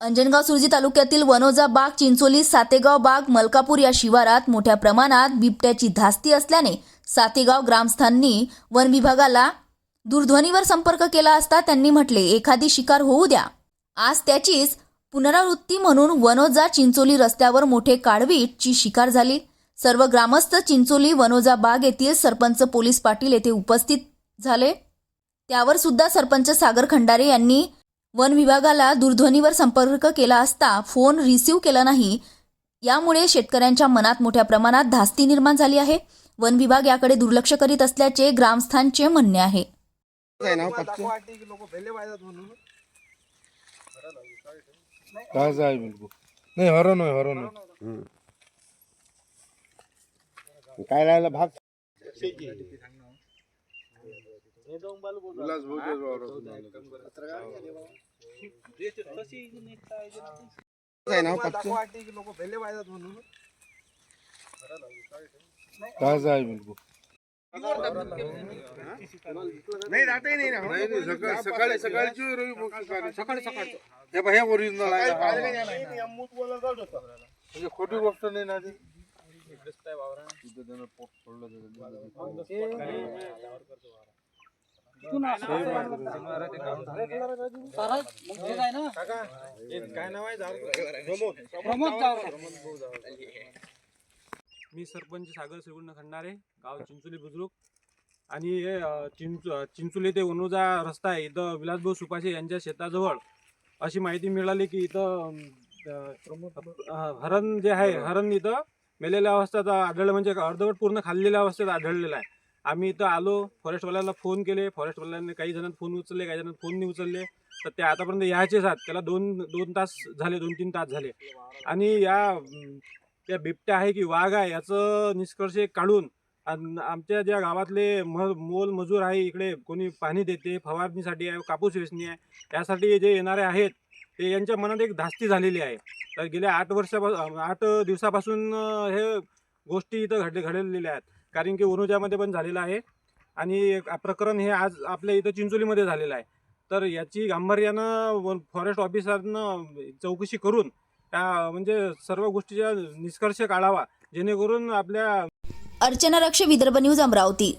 अंजनगाव सुरजी तालुक्यातील वनोजा बाग, चिंचोली, सातेगाव बाग, मलकापूर या शिवारात मोठ्या प्रमाणात बिबट्याची धास्ती असल्याने सातेगाव ग्रामस्थांनी वन विभागाला दूरध्वनीवर संपर्क केला असता त्यांनी म्हटले, एखादी शिकार होऊ द्या. आज त्याचीच पुनरावृत्ती म्हणून वनोजा चिंचोली रस्त्यावर मोठे काळवीटची शिकार झाली. सर्व ग्रामस्थ चिंचोली वनोजा बाग येथील सरपंच पोलीस पाटील येथे उपस्थित झाले. त्यावर सुद्धा सरपंच सागर खंडारे यांनी वन विभागाला दूरध्वनीवर संपर्क केला असता फोन रिसीव्ह केला नाही. यामुळे शेतकऱ्यांच्या मनात मोठ्या प्रमाणात धास्ती निर्माण झाली आहे. वन विभाग याकडे दुर्लक्ष करीत असल्याचे ग्रामस्थांचे म्हणणे आहे. नाही हरण काय राहिला भाग सकाळी ओरिजिनल आहे, खोटी गोष्ट नाही ना. मी सरपंच सागर श्रीगुंड खंडारे, गाव चिंचोली बुद्रुक. आणि हे चिंचोली ते वनोजा रस्ता आहे, इथं विलासभाऊ सुपाशे यांच्या शेताजवळ अशी माहिती मिळाली की इथं हरण जे आहे, हरण इथं मेलेल्या अवस्थेत आढळलं, म्हणजे अर्धवट पूर्ण खाल्लेल्या अवस्थेत आढळलेलं आहे. आम्ही इथं आलो, फॉरेस्टवाल्याला फोन केले. फॉरेस्टवाल्यांनी काही जणांना फोन उचलले, काही जणांना फोन नाही उचलले. तर ते आतापर्यंत यायचेच आहेत. त्याला दोन तास झाले, 2-3 तास झाले. आणि त्या बिबट्या आहे की वाघ आहे याचं निष्कर्ष काढून आमच्या ज्या गावातले मोल मजूर आहे, इकडे कोणी पाणी देते, फवारणीसाठी आहे, कापूस वेचणी आहे, यासाठी जे येणारे आहेत ते यांच्या मनात एक धास्ती झालेली आहे. तर गेल्या 8 दिवसापासून हे गोष्टी इथं घडलेल्या आहेत. कारण की वनोजामध्ये पण झालेलं आहे आणि प्रकरण हे आज आपल्या इथं चिंचोलीमध्ये झालेलं आहे. तर याची गांभीर्यानं फॉरेस्ट ऑफिसरनं चौकशी करून म्हणजे सर्व गोष्टीचा निष्कर्ष काढावा, जेणेकरून आपल्या. अर्चना रक्ष, विदर्भ न्यूज, अमरावती.